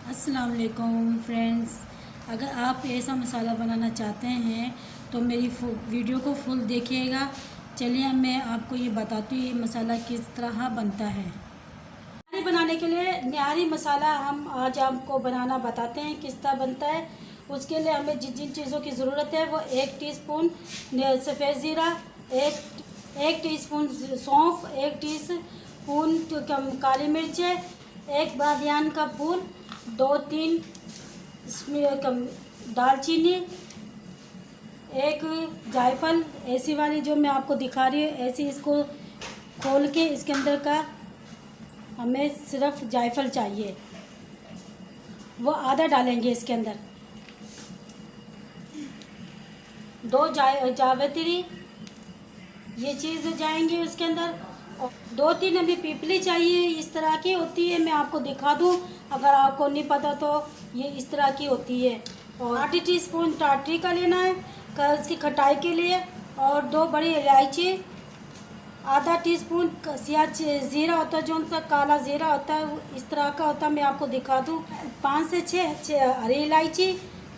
अस्सलाम वालेकुम फ्रेंड्स, अगर आप ऐसा मसाला बनाना चाहते हैं तो मेरी वीडियो को फुल देखिएगा। चलिए मैं आपको ये बताती हूँ ये मसाला किस तरह बनता है। निहारी बनाने के लिए निहारी मसाला हम आज आपको बनाना बताते हैं किस तरह बनता है। उसके लिए हमें जिन जिन चीज़ों की ज़रूरत है वो 1 टीस्पून सफ़ेद ज़ीरा, एक टीस्पून सौंफ, 1 टीस्पून काली मिर्च, 1 बादियान का फूल, 2-3 दालचीनी, 1 जायफल ऐसी वाली जो मैं आपको दिखा रही हूँ। ऐसी इसको खोल के इसके अंदर का हमें सिर्फ जायफल चाहिए, वो आधा डालेंगे इसके अंदर। 2 जावित्री ये चीज़ जाएंगे उसके अंदर। 2-3 अभी पीपली चाहिए, इस तरह की होती है, मैं आपको दिखा दूँ अगर आपको नहीं पता तो। ये इस तरह की होती है। और 8 टीस्पून टाटरी का लेना है इसकी खटाई के लिए, और 2 बड़ी इलायची, आधा टीस्पून सियाह ज़ीरा होता है, जो उनका काला ज़ीरा होता है वो इस तरह का होता है, मैं आपको दिखा दूँ। 5 से 6 हरी इलायची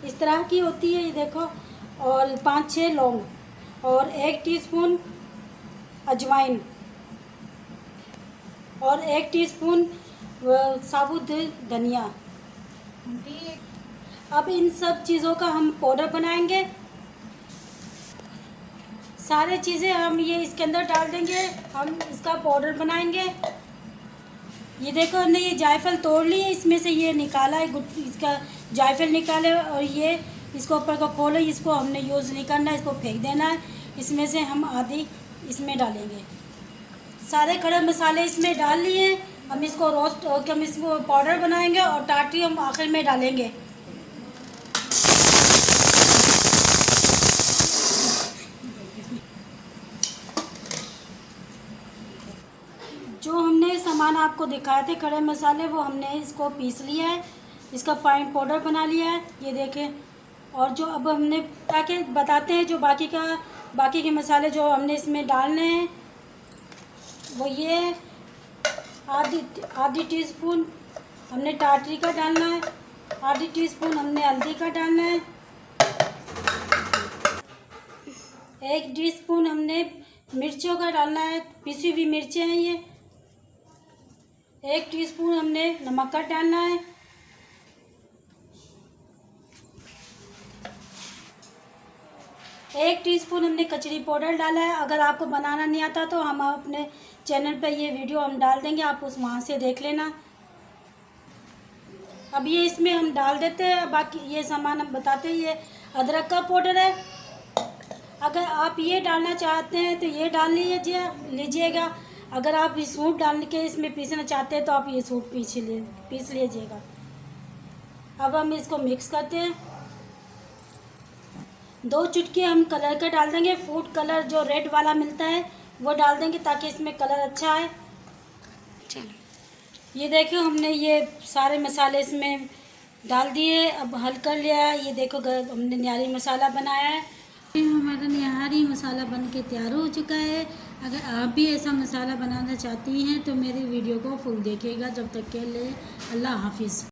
इस तरह की होती है, ये देखो, और 5-6 लौंग, और 1 टीस्पून अजवाइन, और 1 टीस्पून साबुत धनिया। अब इन सब चीज़ों का हम पाउडर बनाएंगे। सारे चीज़ें हम ये इसके अंदर डाल देंगे, हम इसका पाउडर बनाएंगे। ये देखो हमने ये जायफल तोड़ ली है, इसमें से ये निकाला है, इसका जायफल निकाले, और ये इसको ऊपर को खोले, इसको हमने यूज़ नहीं करना है, इसको फेंक देना है। इसमें से हम आधी इसमें डालेंगे। सारे खड़े मसाले इसमें डाल लिए, हम इसको रोस्ट हम इसको पाउडर बनाएंगे, और टाटरी हम आखिर में डालेंगे। जो हमने सामान आपको दिखाए थे खड़े मसाले, वो हमने इसको पीस लिया है, इसका फाइन पाउडर बना लिया है, ये देखें। और जो अब हमने ताकि बताते हैं जो बाकी के मसाले जो हमने इसमें डालने हैं, वो ये आधी टीस्पून हमने टाटरी का डालना है, आधी टीस्पून हमने हल्दी का डालना है, 1 टीस्पून हमने मिर्चों का डालना है, पिसी हुई मिर्चें हैं ये, 1 टीस्पून हमने नमक का डालना है, 1 टीस्पून हमने कचरी पाउडर डाला है। अगर आपको बनाना नहीं आता तो हम अपने चैनल पे ये वीडियो हम डाल देंगे, आप वहाँ से देख लेना। अब ये इसमें हम डाल देते हैं, बाकी ये सामान हम बताते हैं। ये अदरक का पाउडर है, अगर आप ये डालना चाहते हैं तो ये डाल लीजिएगा। अगर आप ये सूप डाल के इसमें पीसना चाहते हैं तो आप ये सूप पीस लीजिएगा। अब हम इसको मिक्स करते हैं। 2 चुटकी हम कलर का डाल देंगे, फूड कलर जो रेड वाला मिलता है वो डाल देंगे ताकि इसमें कलर अच्छा आए। चलो ये देखो हमने ये सारे मसाले इसमें डाल दिए, अब हल कर लिया। ये देखो हमने निहारी मसाला बनाया है। हमारा निहारी मसाला बन के तैयार हो चुका है। अगर आप भी ऐसा मसाला बनाना चाहती हैं तो मेरी वीडियो को फुल देखिएगा। जब तक के लिए अल्लाह हाफिज़।